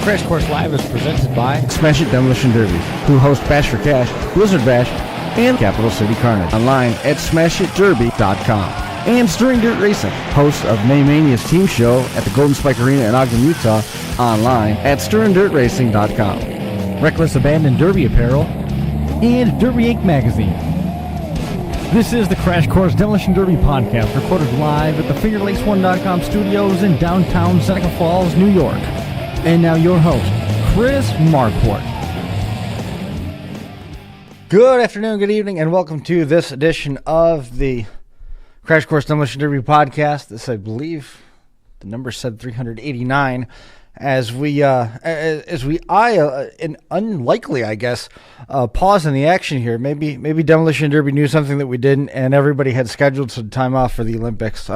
Crash Course Live is presented by Smash It Demolition Derby, who host Bash for Cash, Blizzard Bash, and Capital City Carnage. Online at smashitderby.com. And Stirring Dirt Racing, host of Maymania's team show at the Golden Spike Arena in Ogden, Utah. Online at stirringdirtracing.com. Reckless Abandon Derby Apparel and Derby Inc. Magazine. This is the Crash Course Demolition Derby podcast, recorded live at the FingerLakes1.com studios in downtown Seneca Falls, New York. And now your host, Chris Marquardt. Good afternoon, good evening, and welcome to this edition of the Crash Course Demolition Derby podcast. This, I believe, the number said 389. As we eye an unlikely, I guess, pause in the action here. Maybe Demolition Derby knew something that we didn't, and everybody had scheduled some time off for the Olympics.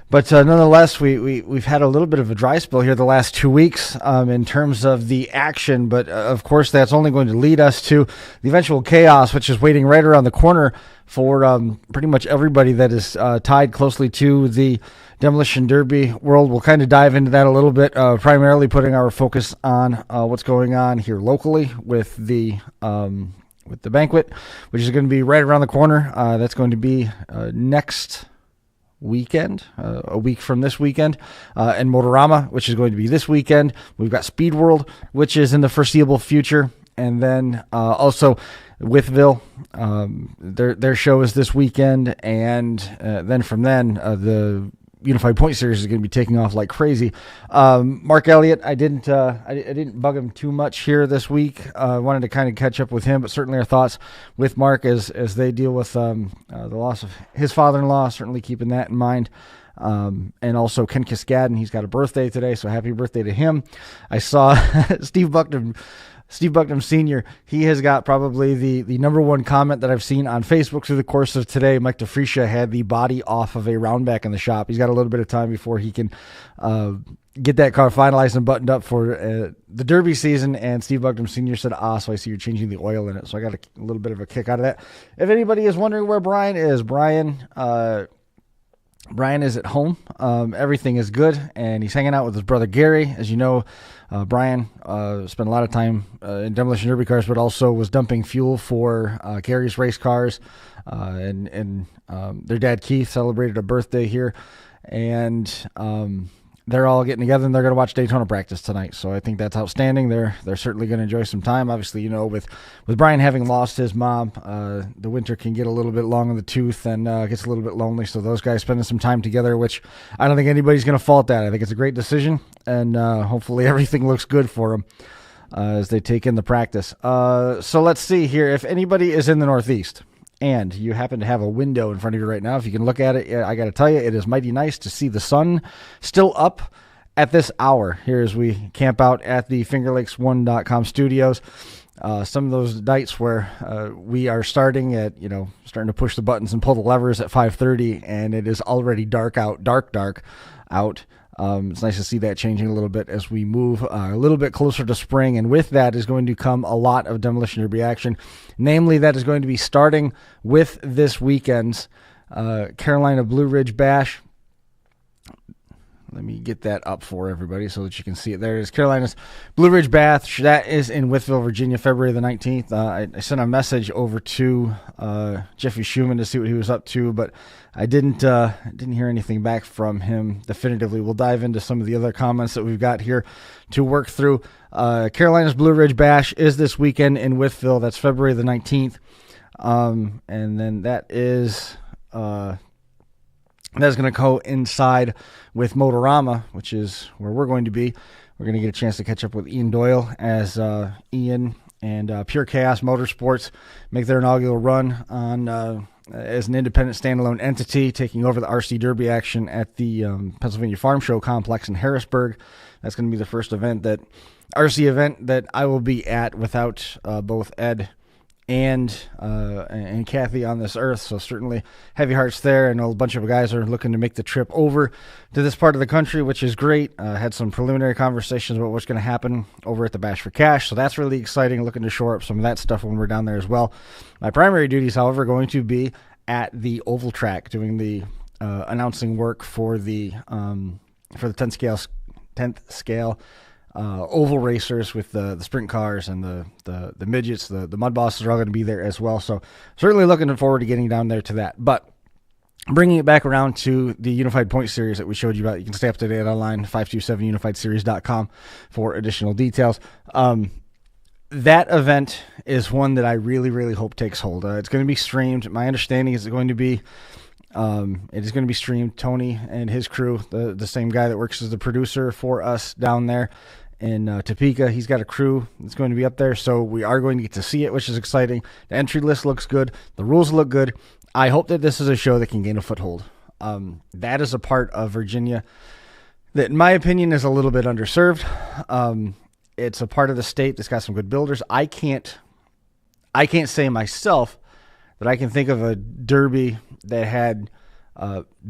But nonetheless, we've had a little bit of a dry spell here the last 2 weeks in terms of the action. But of course, that's only going to lead us to the eventual chaos, which is waiting right around the corner for pretty much everybody that is tied closely to the Demolition Derby world. We'll kind of dive into that a little bit, primarily putting our focus on what's going on here locally with the banquet, which is going to be right around the corner. That's going to be next weekend, a week from this weekend, and Motorama, which is going to be this weekend. We've got Speed World, which is in the foreseeable future, and then also Whytheville, their show is this weekend, and then from then the Unified Point Series is going to be taking off like crazy. Mark Elliott, I didn't bug him too much here this week. I wanted to kind of catch up with him, but certainly our thoughts with Mark as they deal with the loss of his father-in-law, certainly keeping that in mind. And also Ken Kiskadden, he's got a birthday today, so happy birthday to him. I saw Steve Bucknam Sr., he has got probably the number one comment that I've seen on Facebook through the course of today. Mike DeFrecia had the body off of a roundback in the shop. He's got a little bit of time before he can get that car finalized and buttoned up for the Derby season. And Steve Bucknam Sr. said, so I see you're changing the oil in it. So I got a little bit of a kick out of that. If anybody is wondering where Brian is, Brian is at home. Everything is good, and he's hanging out with his brother Gary. As you know, Brian spent a lot of time in Demolition Derby cars, but also was dumping fuel for Gary's race cars. And their dad Keith celebrated a birthday here, and they're all getting together, and they're going to watch Daytona practice tonight. So I think that's outstanding. They're certainly going to enjoy some time. Obviously, you know, with Brian having lost his mom, the winter can get a little bit long in the tooth and gets a little bit lonely. So those guys spending some time together, which I don't think anybody's going to fault that. I think it's a great decision, and hopefully everything looks good for them as they take in the practice. So let's see here. If anybody is in the Northeast, and you happen to have a window in front of you right now, if you can look at it, I got to tell you, it is mighty nice to see the sun still up at this hour here as we camp out at the FingerLakes1.com studios. Some of those nights where we are starting to push the buttons and pull the levers at 5:30, and it is already dark out. It's nice to see that changing a little bit as we move a little bit closer to spring, and with that is going to come a lot of Demolition Derby action. Namely, that is going to be starting with this weekend's Carolina Blue Ridge Bash. Let me get that up for everybody so that you can see it. There it is, Carolina's Blue Ridge Bash. That is in Whytheville, Virginia, February the 19th. I sent a message over to Jeffy Schumann to see what he was up to, but I didn't hear anything back from him definitively. We'll dive into some of the other comments that we've got here to work through. Carolina's Blue Ridge Bash is this weekend in Whytheville. That's February the 19th. And then that is... That's going to coincide with Motorama, which is where we're going to be. We're going to get a chance to catch up with Ian Doyle as Ian and Pure Chaos Motorsports make their inaugural run on as an independent standalone entity, taking over the RC Derby action at the Pennsylvania Farm Show Complex in Harrisburg. That's going to be the first RC event that I will be at without both Ed and Kathy on this earth. So certainly heavy hearts there. I know a bunch of guys are looking to make the trip over to this part of the country, which is great. Had some preliminary conversations about what's going to happen over at the Bash for Cash. So that's really exciting. Looking to shore up some of that stuff when we're down there as well. My primary duties, however, are going to be at the oval track doing the announcing work for the 10th scale oval racers with the sprint cars and the midgets. The mud bosses are all going to be there as well. So certainly looking forward to getting down there to that. But bringing it back around to the Unified Point Series that we showed you about, you can stay up to date online, 527unifiedseries.com for additional details. That event is one that I really, really hope takes hold. It's going to be streamed. My understanding is it is going to be streamed. Tony and his crew, the same guy that works as the producer for us down there in Topeka, he's got a crew that's going to be up there, so we are going to get to see it, which is exciting. The entry list looks good. The rules look good. I hope that this is a show that can gain a foothold. That is a part of Virginia that, in my opinion, is a little bit underserved. It's a part of the state that's got some good builders. I can't say myself that I can think of a derby that had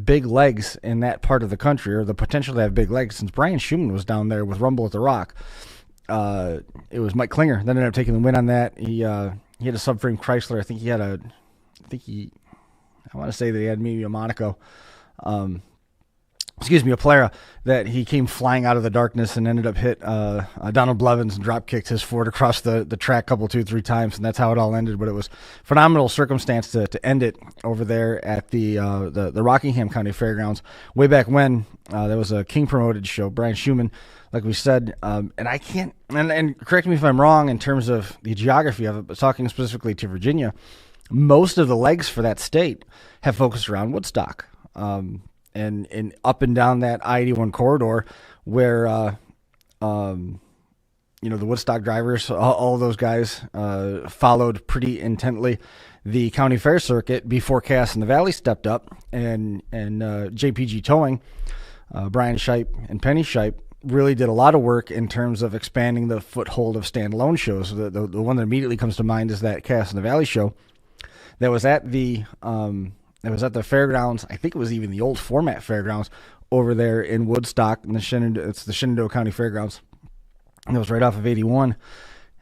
big legs in that part of the country, or the potential to have big legs, since Brian Schumann was down there with Rumble at the Rock. It was Mike Klinger that ended up taking the win on that. He had a subframe Chrysler. I want to say that he had maybe a Monaco. A Polara, that he came flying out of the darkness and ended up hit Donald Blevins and drop kicked his Ford across the track 2-3 times, and that's how it all ended. But it was phenomenal circumstance to end it over there at the Rockingham County Fairgrounds way back when. There was a King promoted show, Brian Schumann, like we said, and I can't, and correct me if I'm wrong in terms of the geography of it, but talking specifically to Virginia, most of the legs for that state have focused around Woodstock. And up and down that I-81 corridor where, the Woodstock drivers, all those guys followed pretty intently the county fair circuit before Cass and the Valley stepped up, and JPG Towing, Brian Shipe and Penny Shipe, really did a lot of work in terms of expanding the foothold of standalone shows. The one that immediately comes to mind is that Cass and the Valley show that was at the fairgrounds. I think it was even the old format fairgrounds over there in Woodstock, in it's the Shenandoah County Fairgrounds. And it was right off of 81.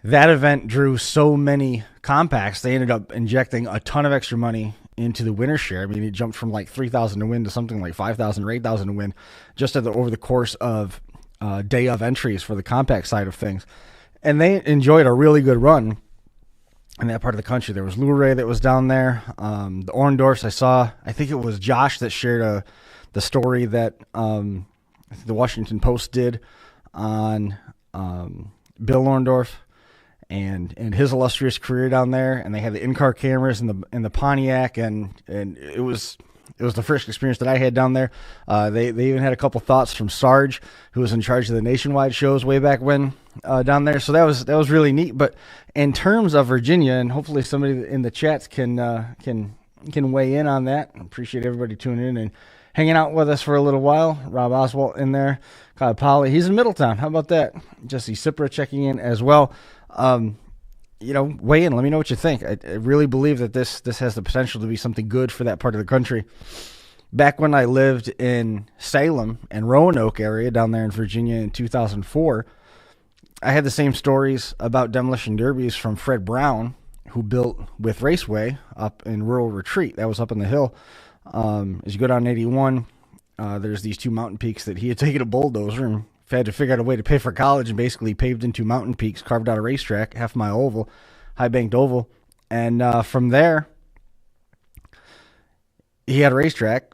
That event drew so many compacts, they ended up injecting a ton of extra money into the winner share. I mean, it jumped from like $3,000 to win to something like $5,000 or $8,000 to win just over the course of day of entries for the compact side of things. And they enjoyed a really good run in that part of the country. There was Luray that was down there. The Orndorfs, I think it was Josh that shared the story that I think the Washington Post did on Bill Orndorff and his illustrious career down there. And they had the in-car cameras in the Pontiac, and it was the first experience that I had down there. They even had a couple thoughts from Sarge, who was in charge of the nationwide shows way back when down there. So that was really neat. But in terms of Virginia, and hopefully somebody in the chats can weigh in on that. I appreciate everybody tuning in and hanging out with us for a little while. Rob Oswalt in there, Kyle Polly, he's in Middletown. How about that? Jesse Cipra checking in as well. Weigh in. Let me know what you think. I really believe that this has the potential to be something good for that part of the country. Back when I lived in Salem and Roanoke area down there in Virginia in 2004, I had the same stories about demolition derbies from Fred Brown, who built with Raceway up in Rural Retreat. That was up in the hill. As you go down 81, there's these two mountain peaks that he had taken a bulldozer and had to figure out a way to pay for college, and basically paved into mountain peaks, carved out a racetrack, half-mile oval, high-banked oval. And from there, he had a racetrack,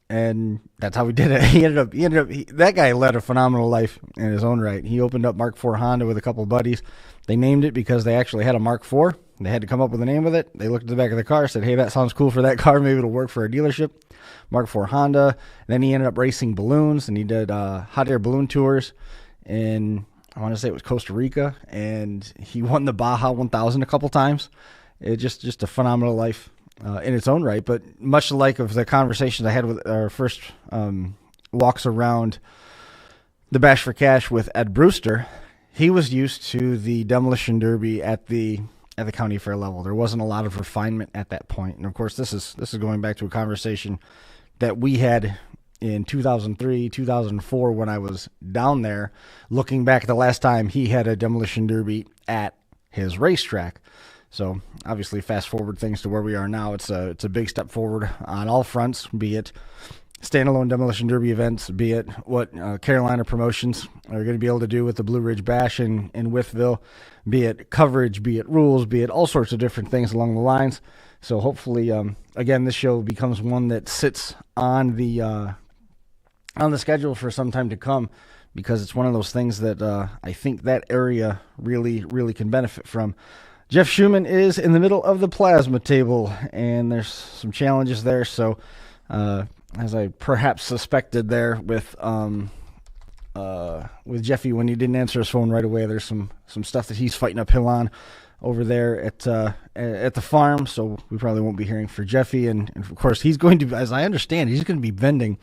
and that's how we did it. That guy led a phenomenal life in his own right. He opened up Mark IV Honda with a couple of buddies. They named it because they actually had a Mark IV. They had to come up with a name with it. They looked at the back of the car, said, hey, that sounds cool for that car. Maybe it'll work for a dealership. Mark IV Honda. And then he ended up racing balloons, and he did hot air balloon tours in, I want to say it was Costa Rica, and he won the Baja 1000 a couple times. It just a phenomenal life in its own right. But much like of the conversations I had with our first walks around the Bash for Cash with Ed Brewster, he was used to the demolition derby at the county fair level. There wasn't a lot of refinement at that point. And of course, this is going back to a conversation that we had in 2003, 2004 when I was down there, looking back at the last time he had a demolition derby at his racetrack. So obviously, fast forward things to where we are now. It's a big step forward on all fronts, be it standalone Demolition Derby events, be it what Carolina promotions are going to be able to do with the Blue Ridge Bash in Whytheville, be it coverage, be it rules, be it all sorts of different things along the lines. So hopefully, again, this show becomes one that sits on the schedule for some time to come, because it's one of those things that I think that area really, really can benefit from. Jeff Schumann is in the middle of the plasma table, and there's some challenges there. So, as I perhaps suspected there with Jeffy when he didn't answer his phone right away, there's some stuff that he's fighting uphill on over there at the farm. So we probably won't be hearing for Jeffy, and of course he's going to, as I understand, he's going to be vending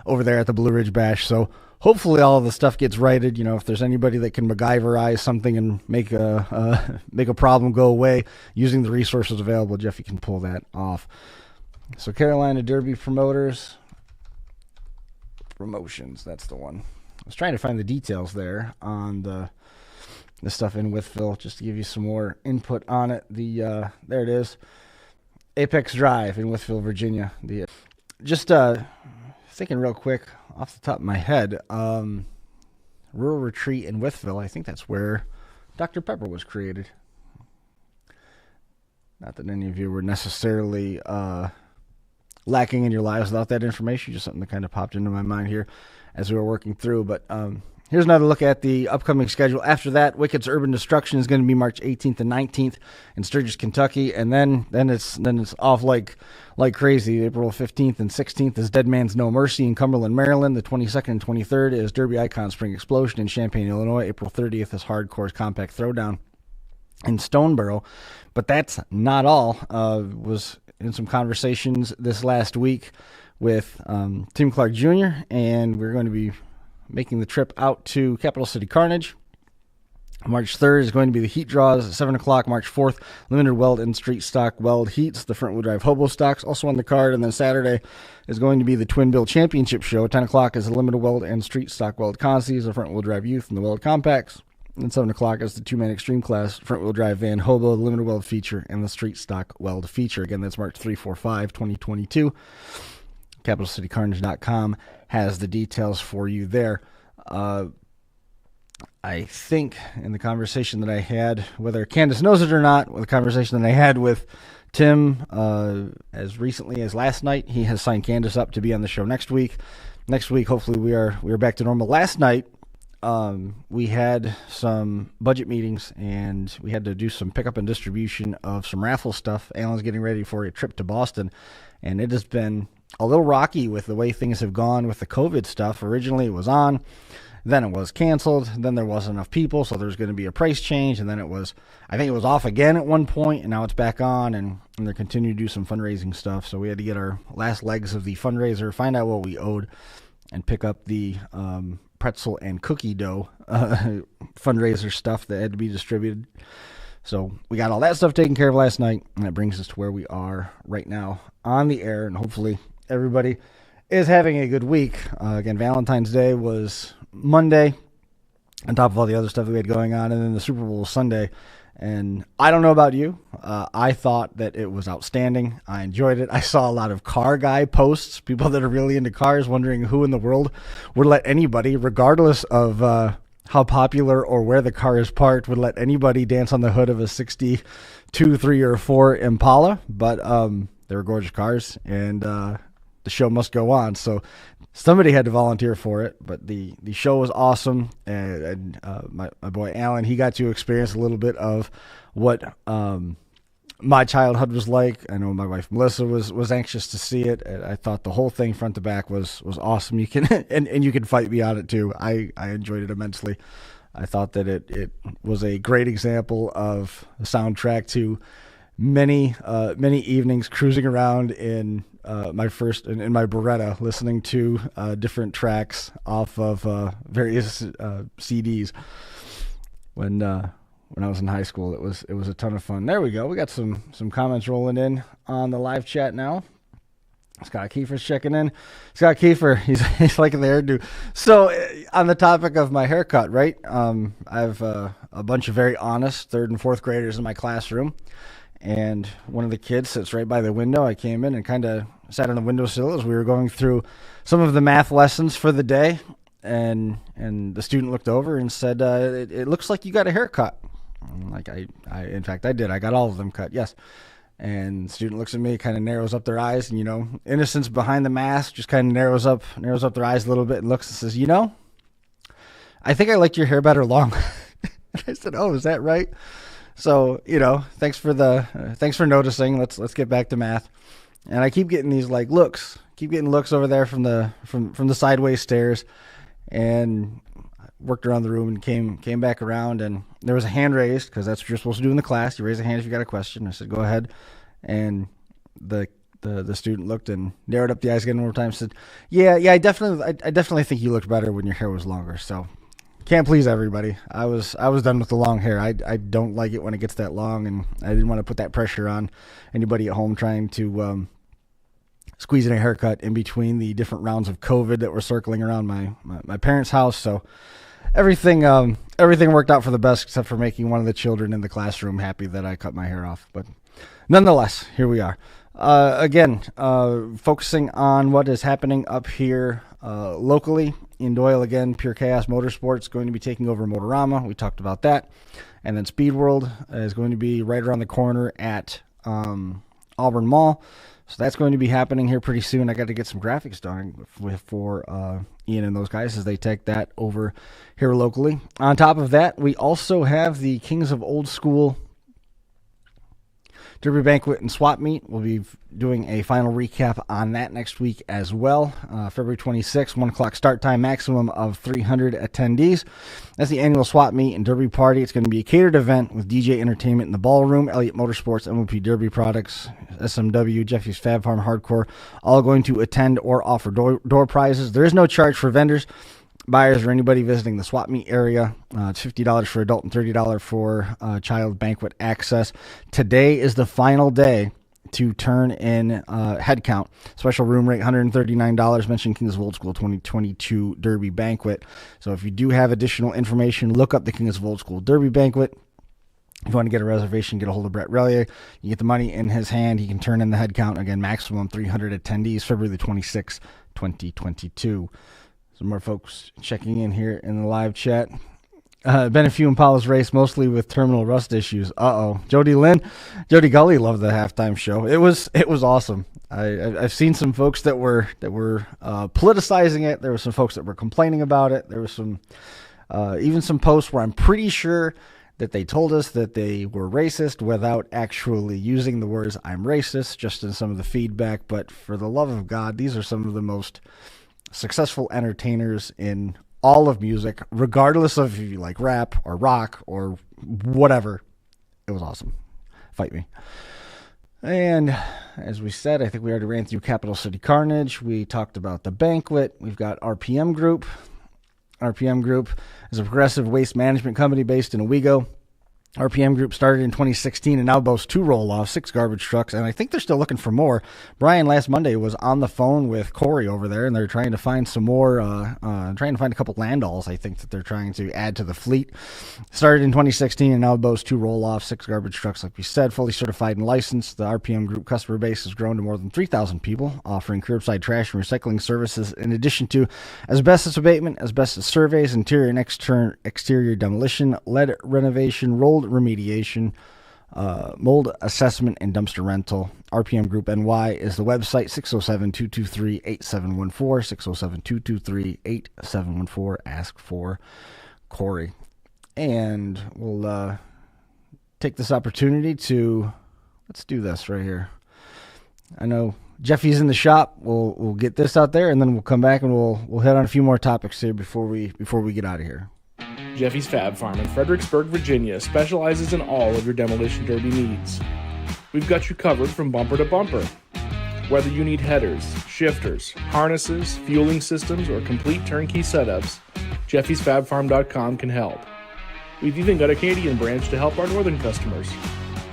over there at the Blue Ridge Bash. So hopefully all of the stuff gets righted. You know, if there's anybody that can MacGyverize something and make a problem go away using the resources available, Jeffy can pull that off. So Carolina Derby promotions, that's the one. I was trying to find the details there on the stuff in Whytheville, just to give you some more input on it. There it is, Apex Drive in Whytheville, Virginia. Just thinking real quick off the top of my head, Rural Retreat in Whytheville, I think that's where Dr. Pepper was created. Not that any of you were necessarily lacking in your lives without that information, just something that kind of popped into my mind here as we were working through. But here's another look at the upcoming schedule. After that, Wicked's Urban Destruction is going to be March 18th and 19th in Sturgis, Kentucky, and then it's off like crazy. April 15th and 16th is Dead Man's No Mercy in Cumberland, Maryland. The 22nd and 23rd is Derby Icon Spring Explosion in Champaign, Illinois. April 30th is Hardcore's Compact Throwdown in Stoneboro. But that's not all. Was in some conversations this last week with Tim Clark Jr., and we're going to be making the trip out to Capital City Carnage. March 3rd is going to be the heat draws at 7 o'clock. March 4th, limited weld and street stock weld heats, the front-wheel drive hobo stocks, also on the card. And then Saturday is going to be the Twin Bill Championship Show. 10 o'clock is the limited weld and street stock weld consies, the front-wheel drive youth, and the weld compacts. And 7 o'clock is the two-man extreme class front-wheel drive van hobo, the limited weld feature, and the street stock weld feature. Again, that's March 3, 4, 5, 2022. CapitalCityCarnage.com has the details for you there. I think in the conversation that I had, whether Candace knows it or not, with the conversation that I had with Tim as recently as last night, he has signed Candace up to be on the show next week. Next week, hopefully, we are back to normal. Last night, we had some budget meetings, and we had to do some pickup and distribution of some raffle stuff. Alan's getting ready for a trip to Boston, and it has been a little rocky with the way things have gone with the COVID stuff. Originally, it was on, then it was canceled, then there wasn't enough people, so there was going to be a price change, and then I think it was off again at one point, and now it's back on, and they're continuing to do some fundraising stuff. So we had to get our last legs of the fundraiser, find out what we owed, and pick up the pretzel and cookie dough fundraiser stuff that had to be distributed. So we got all that stuff taken care of last night, and that brings us to where we are right now on the air, and hopefully everybody is having a good week. Again, Valentine's Day was Monday, on top of all the other stuff that we had going on, and then the Super Bowl was Sunday. And I don't know about you. I thought that it was outstanding. I enjoyed it. I saw a lot of car guy posts, people that are really into cars, wondering who in the world would let anybody, regardless of how popular or where the car is parked, would let anybody dance on the hood of a 62, 3, or 4 Impala. But they were gorgeous cars, and the show must go on. So somebody had to volunteer for it, but the show was awesome. And my boy Alan, he got to experience a little bit of what my childhood was like. I know my wife Melissa was anxious to see it. And I thought the whole thing front to back was awesome. You can and you can fight me on it too. I enjoyed it immensely. I thought that it was a great example of a soundtrack to many evenings cruising around in my Beretta, listening to different tracks off of various CDs. When I was in high school, it was a ton of fun. There we go. We got some comments rolling in on the live chat now. Scott Kiefer's checking in. Scott Kiefer, he's liking the hairdo. So on the topic of my haircut, right? I have a bunch of very honest 3rd and 4th graders in my classroom. And one of the kids sits right by the window. I came in and kind of sat on the windowsill as we were going through some of the math lessons for the day, and the student looked over and said, it looks like you got a haircut. I'm like, in fact, I did. I got all of them cut, yes. And the student looks at me, kind of narrows up their eyes, and, innocence behind the mask just kind of narrows up their eyes a little bit and looks and says, I think I liked your hair better long. And I said, oh, is that right? So, thanks for noticing. Let's get back to math. And I keep getting these looks over there from the sideways stairs, and worked around the room and came back around, and there was a hand raised, because that's what you're supposed to do in the class. You raise a hand if you got a question. I said, go ahead. And the student looked and narrowed up the eyes again one more time and said, yeah, I definitely think you looked better when your hair was longer. So can't please everybody. I was done with the long hair. I don't like it when it gets that long, and I didn't want to put that pressure on anybody at home trying to squeeze in a haircut in between the different rounds of COVID that were circling around my parents' house. So everything worked out for the best, except for making one of the children in the classroom happy that I cut my hair off. But nonetheless, here we are. Again, focusing on what is happening up here locally in Doyle. Again, Pure Chaos Motorsports going to be taking over Motorama. We talked about that. And then Speed World is going to be right around the corner at Auburn Mall. So that's going to be happening here pretty soon. I got to get some graphics done for Ian and those guys as they take that over here locally. On top of that, we also have the Kings of Old School Derby Banquet and Swap Meet. We'll be doing a final recap on that next week as well. February 26th, 1 o'clock start time, maximum of 300 attendees. That's the annual Swap Meet and Derby Party. It's going to be a catered event with DJ entertainment in the ballroom, Elliott Motorsports, MOP Derby Products, SMW, Jeffy's Fab Farm Hardcore, all going to attend or offer door prizes. There is no charge for vendors, buyers, or anybody visiting the swap meet area. It's $50 for adult and $30 for child banquet access. Today is the final day to turn in head count. Special room rate, $139. Mention Kings of Old School 2022 Derby Banquet. So if you do have additional information, look up the Kings of Old School Derby Banquet. If you want to get a reservation, get a hold of Brett Relier. You get the money in his hand. He can turn in the head count. Again, maximum 300 attendees, February the 26th, 2022. Some more folks checking in here in the live chat. Been a few Impalas race, mostly with terminal rust issues. Jody Gully loved the halftime show. It was awesome. I've seen some folks that were politicizing it. There were some folks that were complaining about it. There was some even some posts where I'm pretty sure that they told us that they were racist without actually using the words "I'm racist," just in some of the feedback. But for the love of God, these are some of the most successful entertainers in all of music, regardless of if you like rap or rock or whatever. It was awesome. Fight me. And as we said, I think we already ran through Capital City Carnage. We talked about the banquet. We've got RPM Group. RPM Group is a progressive waste management company based in Owego. RPM Group started in 2016 and now boasts 2 roll-offs, 6 garbage trucks, and I think they're still looking for more. Brian last Monday was on the phone with Corey over there, and they're trying to find some more, trying to find a couple Landauls, I think, that they're trying to add to the fleet. Started in 2016 and now boasts 2 roll-offs, 6 garbage trucks, like we said, fully certified and licensed. The RPM Group customer base has grown to more than 3,000 people, offering curbside trash and recycling services in addition to asbestos abatement, asbestos surveys, interior and exterior demolition, lead renovation, rolled remediation, mold assessment, and dumpster rental. RPM Group NY is the website, 607-223-8714, 607-223-8714. Ask for Corey. And we'll take this opportunity to, let's do this right here. I know Jeffy's in the shop. We'll get this out there, and then we'll come back and we'll hit on a few more topics here before we get out of here. Jeffy's Fab Farm in Fredericksburg, Virginia specializes in all of your demolition derby needs. We've got you covered from bumper to bumper. Whether you need headers, shifters, harnesses, fueling systems, or complete turnkey setups, Jeffy'sFabFarm.com can help. We've even got a Canadian branch to help our northern customers.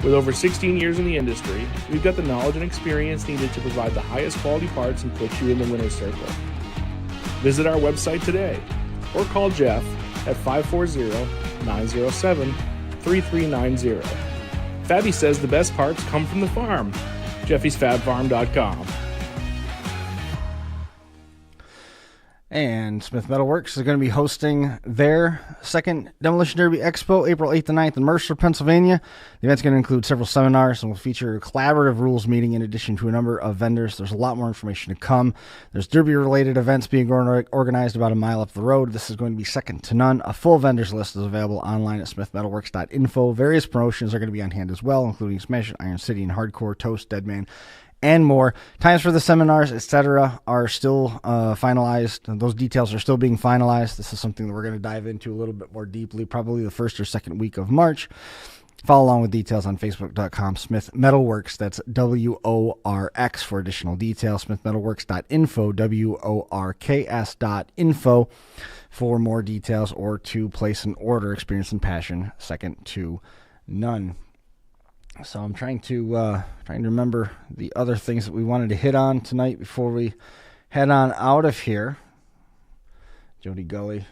With over 16 years in the industry, we've got the knowledge and experience needed to provide the highest quality parts and put you in the winner's circle. Visit our website today or call Jeff at 540-907-3390. Fabby says the best parts come from the farm. Jeffy'sFabFarm.com. And Smith Metalworks is going to be hosting their second Demolition Derby Expo, April 8th and 9th in Mercer, Pennsylvania. The event's going to include several seminars and will feature a collaborative rules meeting in addition to a number of vendors. There's a lot more information to come. There's Derby-related events being organized about a mile up the road. This is going to be second to none. A full vendors list is available online at smithmetalworks.info. Various promotions are going to be on hand as well, including Smash, Iron City, and Hardcore, Toast, Deadman, and more. Times for the seminars, etc., are still finalized. Those details are still being finalized. This is something that we're going to dive into a little bit more deeply, probably the first or second week of March. Follow along with details on facebook.com, Smith Metalworks. That's WORX for additional details. SmithMetalworks.info, WORKS.info for more details or to place an order. Experience and passion, second to none. So I'm trying to remember the other things that we wanted to hit on tonight before we head on out of here. Jody Gully.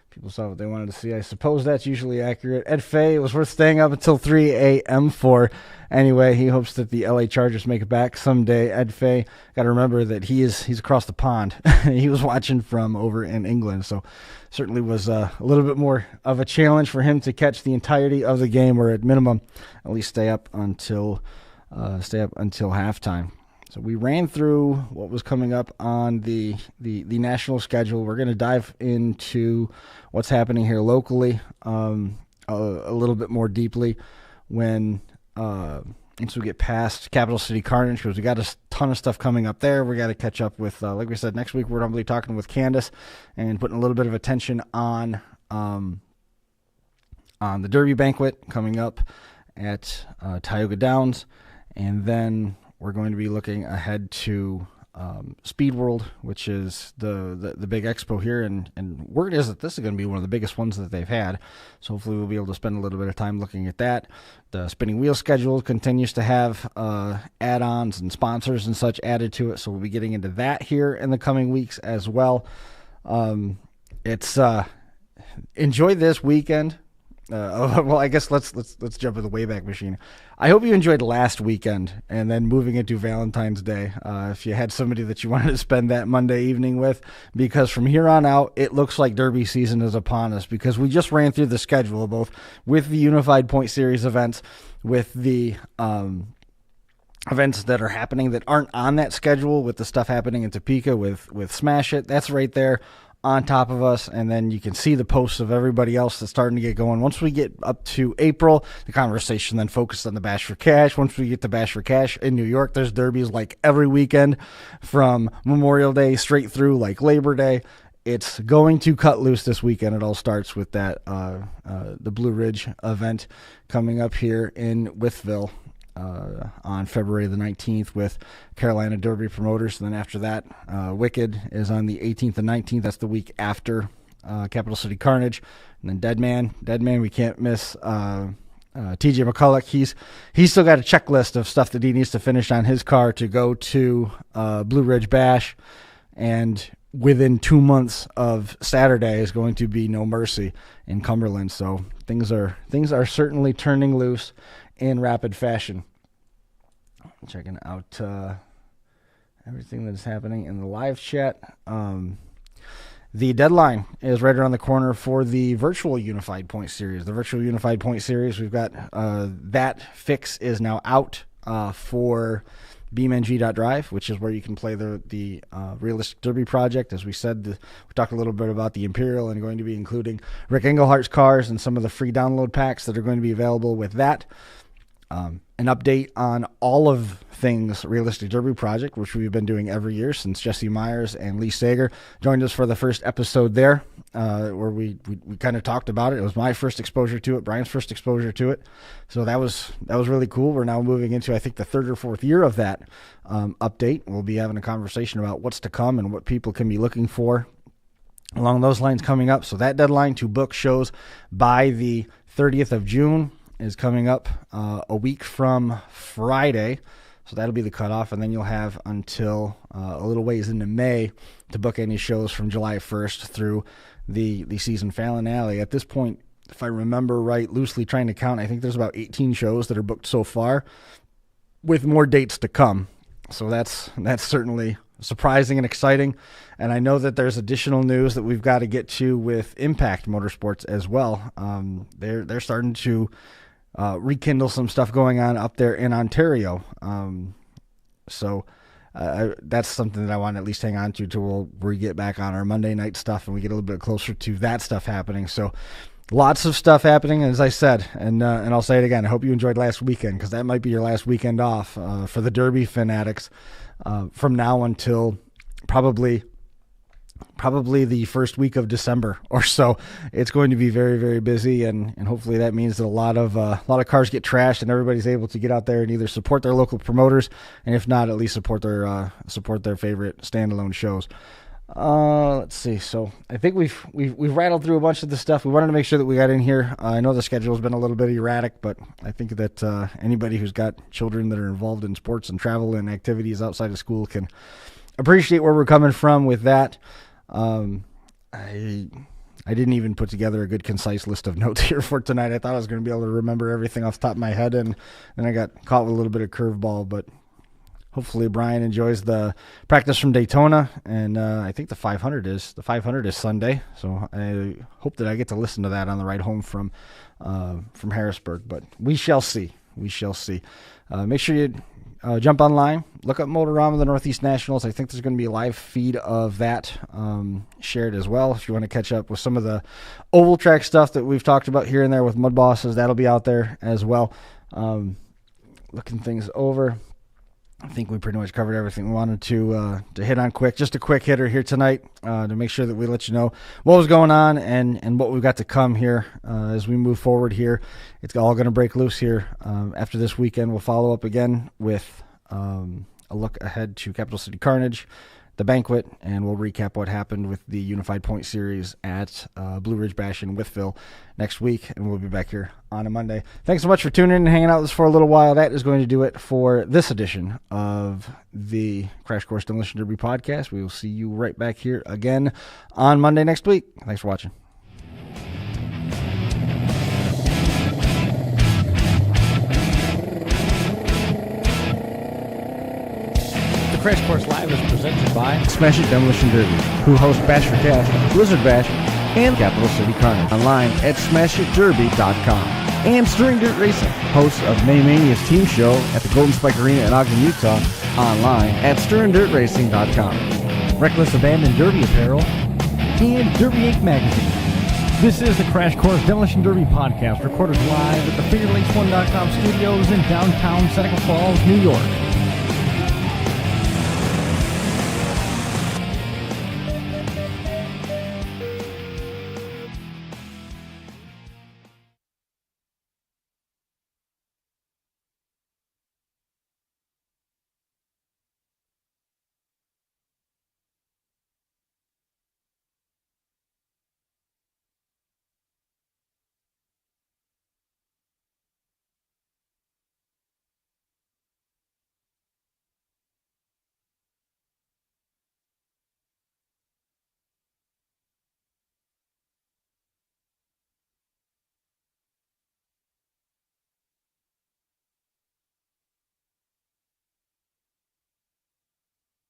People saw what they wanted to see. I suppose that's usually accurate. Ed Fay, it was worth staying up until 3 a.m. for. Anyway, he hopes that the LA Chargers make it back someday. Ed Fay, got to remember that he's across the pond. He was watching from over in England, so certainly was a little bit more of a challenge for him to catch the entirety of the game, or at minimum, at least stay up until halftime. So we ran through what was coming up on the national schedule. We're going to dive into what's happening here locally a little bit more deeply once we get past Capital City Carnage, because we got a ton of stuff coming up there. We got to catch up with, like we said, next week we're probably talking with Candace and putting a little bit of attention on the Derby banquet coming up at Tioga Downs, and then we're going to be looking ahead to Speed World, which is the big expo here, and word is that this is going to be one of the biggest ones that they've had. So hopefully we'll be able to spend a little bit of time looking at that. The spinning wheel schedule continues to have add-ons and sponsors and such added to it, so we'll be getting into that here in the coming weeks as well. Enjoy this weekend. Well, I guess let's jump in the Wayback Machine. I hope you enjoyed last weekend and then moving into Valentine's Day. If you had somebody that you wanted to spend that Monday evening with, because from here on out, it looks like Derby season is upon us, because we just ran through the schedule, both with the Unified Point Series events, with the events that are happening that aren't on that schedule, with the stuff happening in Topeka with Smash It. That's right there on top of us, and then you can see the posts of everybody else that's starting to get going. Once we get up to April, the conversation then focused on the Bash for Cash. Once we get to Bash for Cash in New York, there's derbies like every weekend from Memorial Day straight through like Labor Day. It's going to cut loose this weekend. It all starts with that the Blue Ridge event coming up here in Whytheville on February the 19th with Carolina Derby Promoters. And then after that, Wicked is on the 18th and 19th. That's the week after Capital City Carnage. And then Deadman, we can't miss TJ McCulloch. He's still got a checklist of stuff that he needs to finish on his car to go to Blue Ridge Bash. And within 2 months of Saturday is going to be No Mercy in Cumberland. So things are certainly turning loose in rapid fashion. Checking out everything that is happening in the live chat. The deadline is right around the corner for the virtual Unified Point Series. The virtual Unified Point Series, we've got that fix is now out for BeamNG.drive, which is where you can play the Realistic Derby project. As we said, we talked a little bit about the Imperial and going to be including Rick Englehart's cars and some of the free download packs that are going to be available with that. An update on all of things Realistic Derby Project, which we've been doing every year since Jesse Myers and Lee Sager joined us for the first episode there, where we kind of talked about it. It was my first exposure to it, Brian's first exposure to it. So that was really cool. We're now moving into, I think, the third or fourth year of that update. We'll be having a conversation about what's to come and what people can be looking for along those lines coming up. So that deadline to book shows by the 30th of June is coming up a week from Friday. So that'll be the cutoff, and then you'll have until a little ways into May to book any shows from July 1st through the season finale. At this point, if I remember right, loosely trying to count, I think there's about 18 shows that are booked so far, with more dates to come. So that's certainly surprising and exciting. And I know that there's additional news that we've got to get to with Impact Motorsports as well. They're starting to rekindle some stuff going on up there in Ontario. So that's something that I want to at least hang on to till we get back on our Monday night stuff and we get a little bit closer to that stuff happening. So lots of stuff happening, as I said, and I'll say it again. I hope you enjoyed last weekend, because that might be your last weekend off for the Derby fanatics from now until probably the first week of December or so. It's going to be very, very busy, and hopefully that means that a lot of cars get trashed and everybody's able to get out there and either support their local promoters, and if not, at least support their favorite standalone shows. Let's see. So I think we've rattled through a bunch of the stuff. We wanted to make sure that we got in here. I know the schedule's been a little bit erratic, but I think that anybody who's got children that are involved in sports and travel and activities outside of school can appreciate where we're coming from with that. I didn't even put together a good, concise list of notes here for tonight. I thought I was going to be able to remember everything off the top of my head, and then I got caught with a little bit of curveball, but hopefully Brian enjoys the practice from Daytona, and I think the 500 is Sunday, so I hope that I get to listen to that on the ride home from Harrisburg. But we shall see. Make sure you jump online, look up Motorama, the Northeast Nationals. I think there's going to be a live feed of that shared as well. If you want to catch up with some of the oval track stuff that we've talked about here and there with Mud Bosses, that'll be out there as well. Looking things over, I think we pretty much covered everything we wanted to hit on quick. Just a quick hitter here tonight to make sure that we let you know what was going on and what we've got to come here as we move forward here. It's all going to break loose here after this weekend. We'll follow up again with a look ahead to Capital City Carnage, the banquet, and we'll recap what happened with the Unified Point Series at Blue Ridge Bash in Whytheville next week, and we'll be back here on a Monday. Thanks so much for tuning in and hanging out with us for a little while. That is going to do it for this edition of the Crash Course Demolition Derby podcast. We will see you right back here again on Monday next week. Thanks for watching. Crash Course Live is presented by Smash It Demolition Derby, who host Bash for Cash, Blizzard Bash, and Capital City Carnage. Online at smashitderby.com. And Stirring Dirt Racing, hosts of Maymania's team show at the Golden Spike Arena in Ogden, Utah. Online at stirringdirtracing.com. Reckless Abandon Derby Apparel, and Derby Inc. Magazine. This is the Crash Course Demolition Derby podcast, recorded live at the FingerLakes1.com studios in downtown Seneca Falls, New York.